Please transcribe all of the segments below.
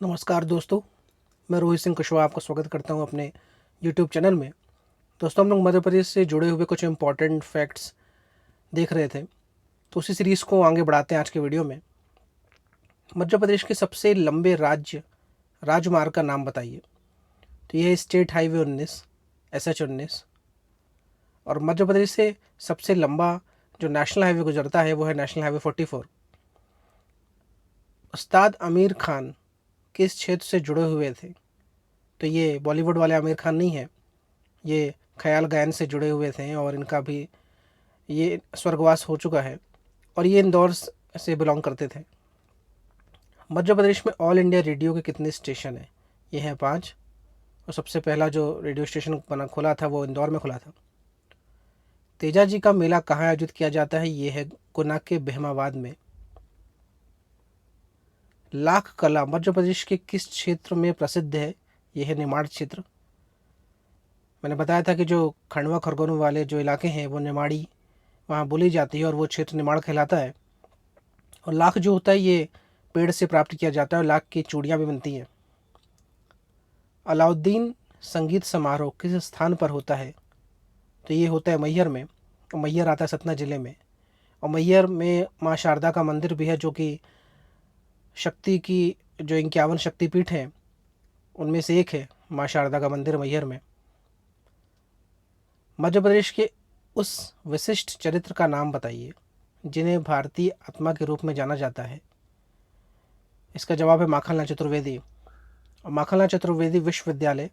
नमस्कार दोस्तों, मैं रोहित सिंह कुशवाहा आपका स्वागत करता हूं अपने यूट्यूब चैनल में। दोस्तों, हम लोग मध्य प्रदेश से जुड़े हुए कुछ इम्पॉर्टेंट फैक्ट्स देख रहे थे, तो उसी सीरीज़ को आगे बढ़ाते हैं आज के वीडियो में। मध्य प्रदेश के सबसे लंबे राजमार्ग का नाम बताइए। तो ये है स्टेट हाईवे 19, SH 19। और मध्य प्रदेश से सबसे लंबा जो नेशनल हाईवे गुजरता है वो है नेशनल हाईवे 44। उस्ताद आमिर खान किस क्षेत्र से जुड़े हुए थे? तो ये बॉलीवुड वाले आमिर खान नहीं है, ये ख्याल गायन से जुड़े हुए थे और इनका भी ये स्वर्गवास हो चुका है और ये इंदौर से बिलोंग करते थे। मध्य प्रदेश में ऑल इंडिया रेडियो के कितने स्टेशन हैं? ये हैं 5। और सबसे पहला जो रेडियो स्टेशन बना खुला था वो इंदौर में खुला था। तेजा जी का मेला कहाँ आयोजित किया जाता है? ये है गुना के बेहमाबाद में। लाख कला मध्य प्रदेश के किस क्षेत्र में प्रसिद्ध है? ये है निमाड़ क्षेत्र। मैंने बताया था कि जो खंडवा खरगोन वाले जो इलाके हैं वो निमाड़ी वहाँ बोली जाती है और वो क्षेत्र निमाड़ कहलाता है। और लाख जो होता है ये पेड़ से प्राप्त किया जाता है और लाख की चूड़ियाँ भी बनती हैं। अलाउद्दीन संगीत समारोह किस स्थान पर होता है? तो ये होता है मैहर में, और मैहर आता है सतना ज़िले में। और मैहर में माँ शारदा का मंदिर भी है, जो कि शक्ति की जो 51 शक्तिपीठ हैं उनमें से एक है माँ शारदा का मंदिर मैहर में। मध्य प्रदेश के उस विशिष्ट चरित्र का नाम बताइए जिन्हें भारतीय आत्मा के रूप में जाना जाता है। इसका जवाब है माखनलाल चतुर्वेदी। और माखनलाल चतुर्वेदी विश्वविद्यालय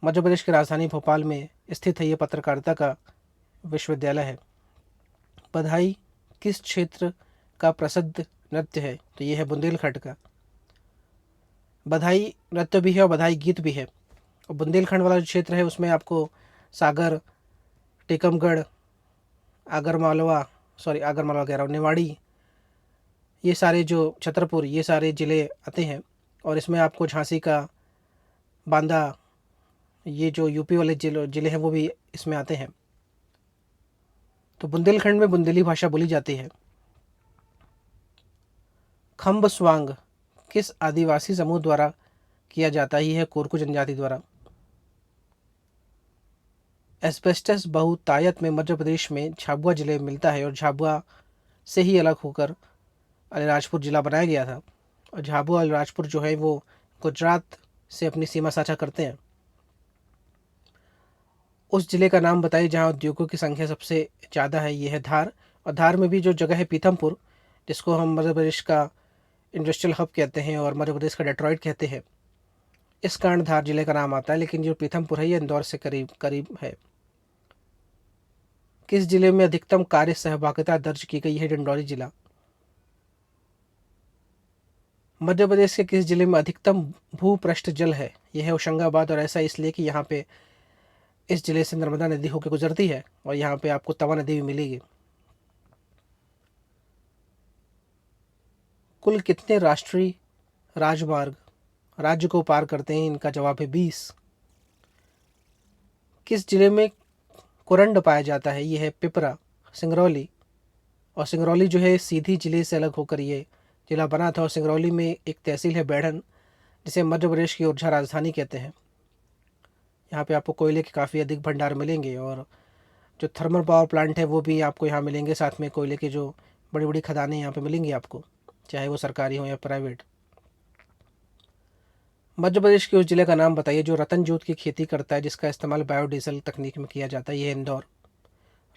मध्य प्रदेश की राजधानी भोपाल में स्थित है। ये पत्रकारिता का विश्वविद्यालय है। बधाई किस क्षेत्र का प्रसिद्ध नृत्य है? तो ये है बुंदेलखंड का। बधाई नृत्य भी है और बधाई गीत भी है। और बुंदेलखंड वाला जो क्षेत्र है उसमें आपको सागर, टीकमगढ़, आगरमालवा कह रहा हूँ, निवाड़ी, ये सारे जो छतरपुर, ये सारे ज़िले आते हैं। और इसमें आपको झांसी का बांदा, ये जो यूपी वाले ज़िले हैं वो भी इसमें आते हैं। तो बुंदेलखंड में बुंदेली भाषा बोली जाती है। खम्ब स्वांग किस आदिवासी समूह द्वारा किया जाता है? ये है कोरकू जनजाति द्वारा। एस्बेस्टस बहुतायत में मध्य प्रदेश में झाबुआ जिले में मिलता है और झाबुआ से ही अलग होकर अलीराजपुर जिला बनाया गया था। और झाबुआ और अलीराजपुर जो है वो गुजरात से अपनी सीमा साझा करते हैं। उस जिले का नाम बताइए जहाँ उद्योगों की संख्या सबसे ज़्यादा है। ये है धार। और धार में भी जो जगह है पीथमपुर, जिसको हम मध्य प्रदेश का इंडस्ट्रियल हब कहते हैं और मध्य प्रदेश का डेट्रॉइट कहते हैं, इस कारण धार जिले का नाम आता है। लेकिन जो पीथमपुर है ये इंदौर से करीब करीब है। किस जिले में अधिकतम कार्य सहभागिता दर्ज की गई है? डिंडौरी जिला। मध्य प्रदेश के किस जिले में अधिकतम भूपृष्ठ जल है? यह है होशंगाबाद। और ऐसा इसलिए कि यहाँ पे इस जिले से नर्मदा नदी होकर गुजरती है और यहाँ पे आपको तवा नदी भी मिलेगी। कुल कितने राष्ट्रीय राजमार्ग राज्य को पार करते हैं? इनका जवाब है 20। किस जिले में कुरंड पाया जाता है? ये है पिपरा, सिंगरौली। और सिंगरौली जो है सीधी जिले से अलग होकर ये जिला बना था। और सिंगरौली में एक तहसील है बैढ़न, जिसे मध्य प्रदेश की ऊर्जा राजधानी कहते हैं। यहाँ पे आपको कोयले के काफ़ी अधिक भंडार मिलेंगे और जो थर्मल पावर प्लांट है वो भी आपको यहाँ मिलेंगे। साथ में कोयले के जो बड़ी बड़ी खदानें यहाँ पे मिलेंगी आपको, चाहे वो सरकारी हो या प्राइवेट। मध्य प्रदेश के उस जिले का नाम बताइए जो रतन जोत की खेती करता है, जिसका इस्तेमाल बायोडीजल तकनीक में किया जाता है। ये है इंदौर।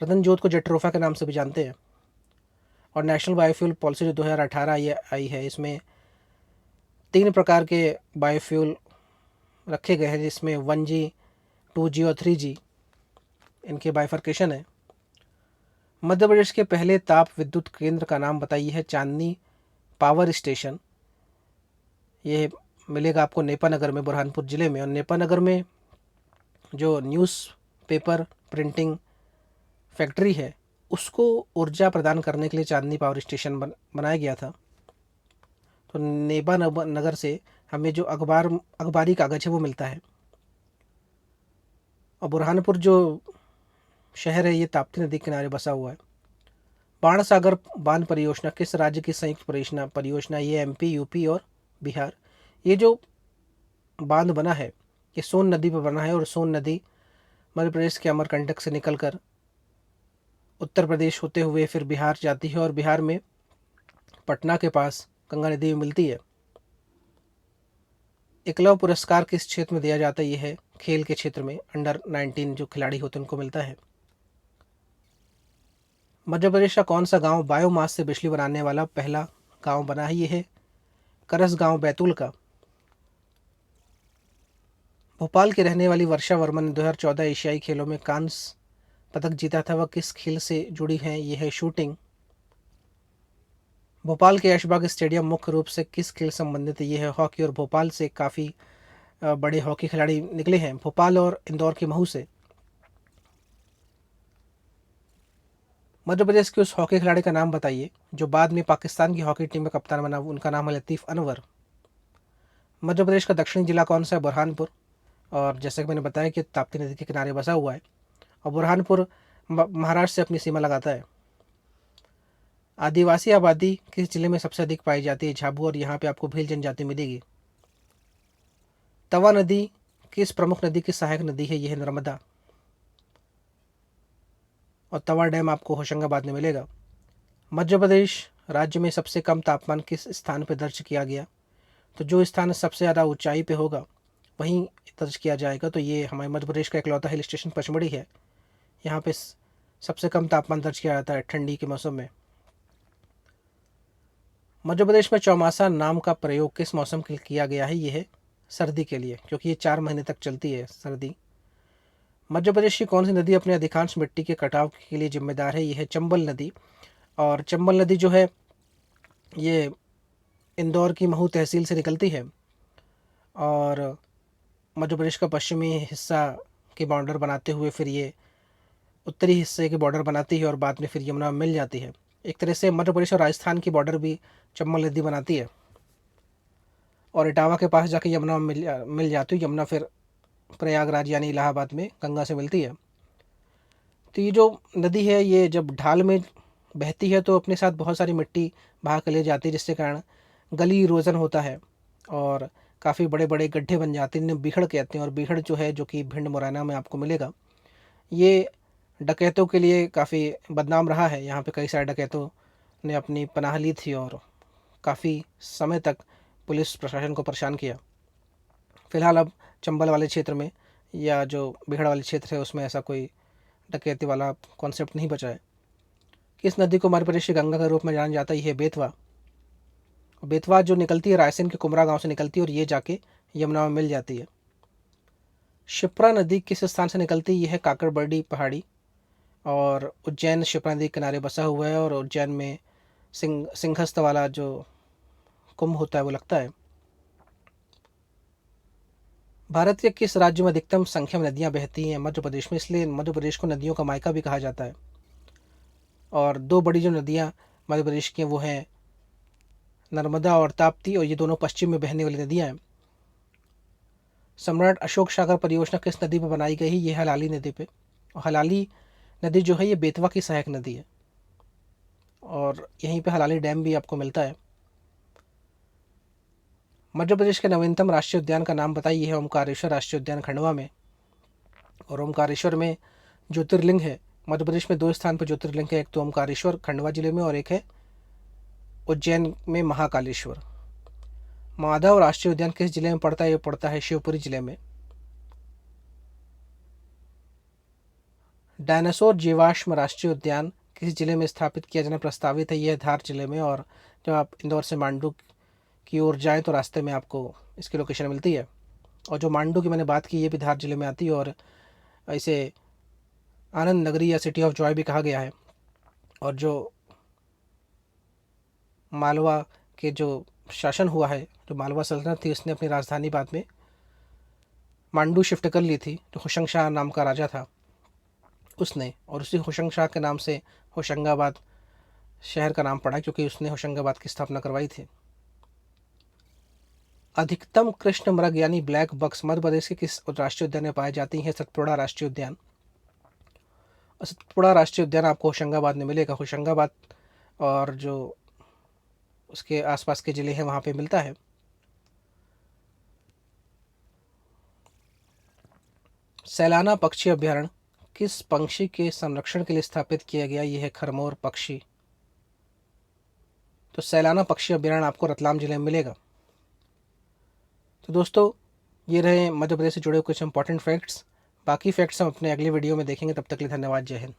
रतन जोत को जेट्रोफा के नाम से भी जानते हैं। और नेशनल बायोफ्यूल पॉलिसी जो 2018 ये आई है, इसमें 3 प्रकार के बायोफ्यूल रखे गए हैं, जिसमें 1G, 2G और 3G इनके बाइफर्केशन है। मध्य प्रदेश के पहले ताप विद्युत केंद्र का नाम बताइए है चांदनी पावर स्टेशन। ये मिलेगा आपको नेपानगर में, बुरहानपुर ज़िले में। और नेपानगर में जो न्यूज़ पेपर प्रिंटिंग फैक्ट्री है उसको ऊर्जा प्रदान करने के लिए चांदनी पावर स्टेशन बनाया गया था। तो नेबा नगर से हमें जो अखबारी कागज़ है वो मिलता है। और बुरहानपुर जो शहर है ये ताप्ती नदी के किनारे बसा हुआ है। बाण सागर बांध परियोजना किस राज्य की संयुक्त परियोजना? ये MP, UP और बिहार। ये जो बांध बना है ये सोन नदी पर बना है और सोन नदी मध्य प्रदेश के अमरकंटक से निकलकर उत्तर प्रदेश होते हुए फिर बिहार जाती है और बिहार में पटना के पास गंगा नदी में मिलती है। एकलव्य पुरस्कार किस क्षेत्र में दिया जाता है? यह है खेल के क्षेत्र में, अंडर 19 जो खिलाड़ी होते हैं उनको मिलता है। मध्य प्रदेश का कौन सा गांव बायोमास से बिजली बनाने वाला पहला गांव बना है? यह है करस गांव बैतूल का। भोपाल की रहने वाली वर्षा वर्मा ने 2014 एशियाई खेलों में कांस्य पदक जीता था, वह किस खेल से जुड़ी हैं? यह है शूटिंग। भोपाल के ऐशबाग स्टेडियम मुख्य रूप से किस खेल संबंधित है? यह है हॉकी और भोपाल से काफ़ी बड़े हॉकी खिलाड़ी निकले हैं, भोपाल और इंदौर के महू से। मध्य प्रदेश के उस हॉकी खिलाड़ी का नाम बताइए जो बाद में पाकिस्तान की हॉकी टीम का कप्तान बना, उनका नाम है लतीफ़ अनवर। मध्य प्रदेश का दक्षिणी जिला कौन सा है? बुरहानपुर। और जैसा कि मैंने बताया कि ताप्ती नदी के किनारे बसा हुआ है और बुरहानपुर महाराष्ट्र से अपनी सीमा लगाता है। आदिवासी आबादी किस जिले में सबसे अधिक पाई जाती है? झाबुआ, और यहाँ पे आपको भील जनजाति मिलेगी। तवा नदी किस प्रमुख नदी की सहायक नदी है? यह है नर्मदा। और तवा डैम आपको होशंगाबाद में मिलेगा। मध्य प्रदेश राज्य में सबसे कम तापमान किस स्थान पर दर्ज किया गया? तो जो स्थान सबसे ज़्यादा ऊंचाई पे होगा वहीं दर्ज किया जाएगा। तो ये हमारे मध्य प्रदेश का इकलौता हिल स्टेशन पचमढ़ी है। यहाँ पे सबसे कम तापमान दर्ज किया जाता है ठंडी के मौसम में। मध्य प्रदेश में चौमासा नाम का प्रयोग किस मौसम के लिए किया गया है? यह है सर्दी के लिए, क्योंकि ये 4 महीने तक चलती है सर्दी। मध्य प्रदेश की कौन सी नदी अपने अधिकांश मिट्टी के कटाव के लिए जिम्मेदार है? यह है चंबल नदी। और चंबल नदी जो है ये इंदौर की महू तहसील से निकलती है और मध्य प्रदेश का पश्चिमी हिस्सा के बॉर्डर बनाते हुए फिर ये उत्तरी हिस्से के बॉर्डर बनाती है और बाद में फिर यमुना में मिल जाती है। एक तरह से मध्य प्रदेश और राजस्थान की बॉर्डर भी चंबल नदी बनाती है और इटावा के पास जाके यमुना में मिल जाती है। यमुना फिर प्रयागराज यानी इलाहाबाद में गंगा से मिलती है। तो ये जो नदी है ये जब ढाल में बहती है तो अपने साथ बहुत सारी मिट्टी बहा कर ले जाती है, जिसके कारण गली इरोजन होता है और काफ़ी बड़े बड़े गड्ढे बन जाते हैं, इन्हें बीहड़ कहते हैं। और बीहड़ जो है, जो कि भिंड मुरैना में आपको मिलेगा, ये डकैतों के लिए काफ़ी बदनाम रहा है। यहाँ पे कई सारे डकैतों ने अपनी पनाह ली थी और काफ़ी समय तक पुलिस प्रशासन को परेशान किया। फिलहाल अब चंबल वाले क्षेत्र में या जो बीहड़ वाले क्षेत्र है उसमें ऐसा कोई डकैती वाला कॉन्सेप्ट नहीं बचा है। किस नदी को मध्य प्रदेश की गंगा के रूप में जाना जाता है? यह है बेतवा। बेतवा जो निकलती है रायसेन के कुमरा गांव से निकलती है और ये जाके यमुना में मिल जाती है। शिप्रा नदी किस स्थान से निकलती है? यह है काकड़बर्डी पहाड़ी और उज्जैन शिप्रा नदी के किनारे बसा हुआ है और उज्जैन में सिंहस्थ वाला जो कुंभ होता है वो लगता है। भारत के किस राज्य में अधिकतम संख्या में नदियां बहती हैं? मध्य प्रदेश में, इसलिए मध्य प्रदेश को नदियों का मायका भी कहा जाता है। और दो बड़ी जो नदियां मध्य प्रदेश की हैं वो हैं नर्मदा और ताप्ती, और ये दोनों पश्चिम में बहने वाली नदियां हैं। सम्राट अशोक सागर परियोजना किस नदी पर बनाई गई है? ये हलाली नदी पे। और हलाली नदी जो है ये बेतवा की सहायक नदी है और यहीं पे हलाली डैम भी आपको मिलता है। मध्य प्रदेश के नवीनतम राष्ट्रीय उद्यान का नाम बताइए। है ओमकारेश्वर राष्ट्रीय उद्यान खंडवा में। और ओमकारेश्वर में ज्योतिर्लिंग है। मध्य प्रदेश में 2 स्थान पर ज्योतिर्लिंग है, एक तो ओमकारेश्वर खंडवा जिले में और एक है उज्जैन में महाकालेश्वर। माधव राष्ट्रीय उद्यान किस जिले में पड़ता है? ये पड़ता है शिवपुरी जिले में। डायनासोर जीवाश्म राष्ट्रीय उद्यान किस जिले में स्थापित किया जाना प्रस्तावित है? यह धार जिले में। और जब आप इंदौर से मांडू की ओर जाएं तो रास्ते में आपको इसकी लोकेशन मिलती है। और जो मांडू की मैंने बात की ये भी धार जिले में आती है और इसे आनंद नगरी या सिटी ऑफ जॉय भी कहा गया है। और जो मालवा के जो शासन हुआ है, जो मालवा सल्तनत थी, उसने अपनी राजधानी बाद में मांडू शिफ्ट कर ली थी। जो होशंग शाह नाम का राजा था उसने, और उसी होशंग शाह के नाम से होशंगाबाद शहर का नाम पड़ा क्योंकि उसने होशंगाबाद की स्थापना करवाई थी। अधिकतम कृष्ण मृग यानी ब्लैक बक्स मध्य प्रदेश के किस राष्ट्रीय उद्यान में पाई जाती हैं? सतपुड़ा राष्ट्रीय उद्यान। और सतपुड़ा राष्ट्रीय उद्यान आपको होशंगाबाद में मिलेगा। होशंगाबाद और जो उसके आसपास के ज़िले हैं वहाँ पे मिलता है। सैलाना पक्षी अभ्यारण्य किस पंछी के संरक्षण के लिए स्थापित किया गया? यह है खरमोर पक्षी। तो सैलाना पक्षी अभ्यारण्य आपको रतलाम जिले में मिलेगा। तो दोस्तों, ये रहे मध्य प्रदेश से जुड़े कुछ इंपॉर्टेंट फैक्ट्स। बाकी फैक्ट्स हम अपने अगले वीडियो में देखेंगे। तब तक के लिए धन्यवाद। जय हिंद।